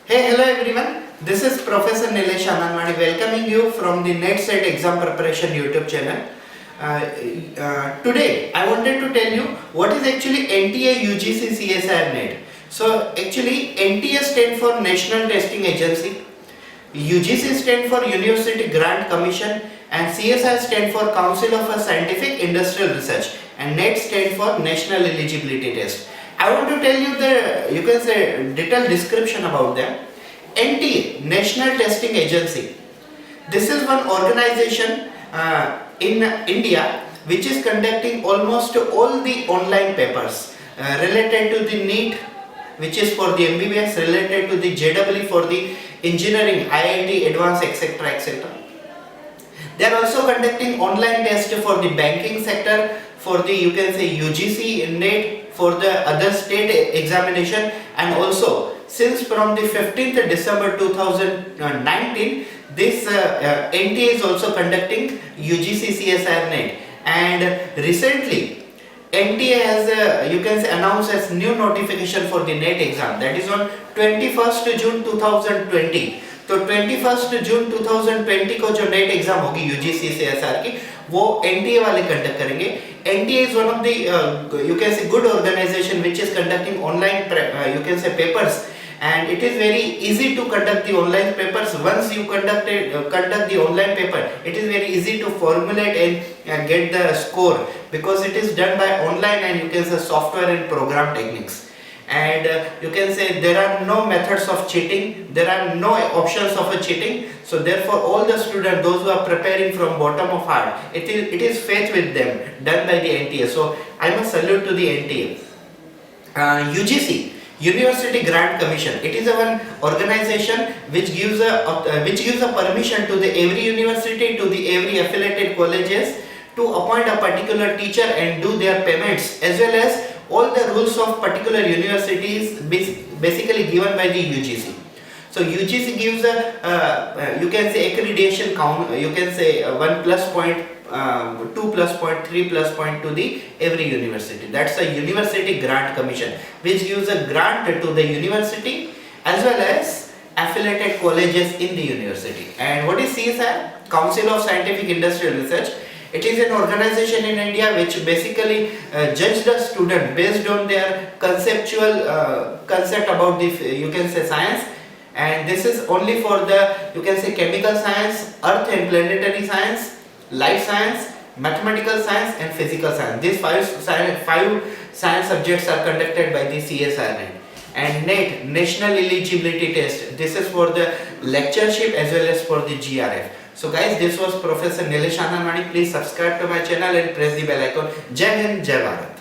Hey, hello everyone. This is Professor Nilesh Ananwani welcoming you from the NET Set Exam Preparation YouTube channel. Today, I wanted to tell you what is actually NTA UGC CSIR NET. So, actually, NTA stands for National Testing Agency, UGC stands for University Grant Commission, and CSIR stands for Council of Scientific Industrial Research, and NET stands for National Eligibility Test. I want to tell you the detailed description about them. NTA, National Testing Agency. This is one organization in India which is conducting almost all the online papers related to the NEET, which is for the MBBS, related to the JEE for the engineering, IIT, advanced, etc. etc. They are also conducting online tests for the banking sector, for the UGC NET, for the other state examination, and also since from the 15th December 2019 this NTA is also conducting UGC CSIR NET, and recently NTA has announced as new notification for the NET exam, that is on 21st June 2020. तो 21 जून 2020 को जो NET exam होगी UGC CSR की वो NTA वाले conduct करेंगे. NTA is one of the good organisation which is conducting online papers, and it is very easy to conduct the online papers. Once you conduct the online paper, it is very easy to formulate and get the score, because it is done by online and software and program techniques. And there are no methods of cheating, there are no options of cheating. So therefore all the students, those who are preparing from bottom of heart, it is faith with them, done by the NTA. So I must salute to the NTA. UGC, University Grant Commission, it is one organization which gives a permission to the every university, to the every affiliated colleges to appoint a particular teacher and do their payments, as well as all the rules of particular universities basically given by the UGC. So UGC gives a accreditation count, 1 plus point, 2 plus point, 3 plus point to the every university. That's a University Grant Commission which gives a grant to the university as well as affiliated colleges in the university. And what is CSIR? Council of Scientific Industrial Research. It is an organization in India which basically judge the student based on their conceptual concept about the science, and this is only for the chemical science, earth and planetary science, life science, mathematical science and physical science. These five science subjects are conducted by the CSIR NET. And NET, National Eligibility Test, this is for the lectureship as well as for the JRF. So guys, this was Professor Nilesh Ananwani. Please subscribe to my channel and press the bell icon. Jai Hind, Jai Bharat.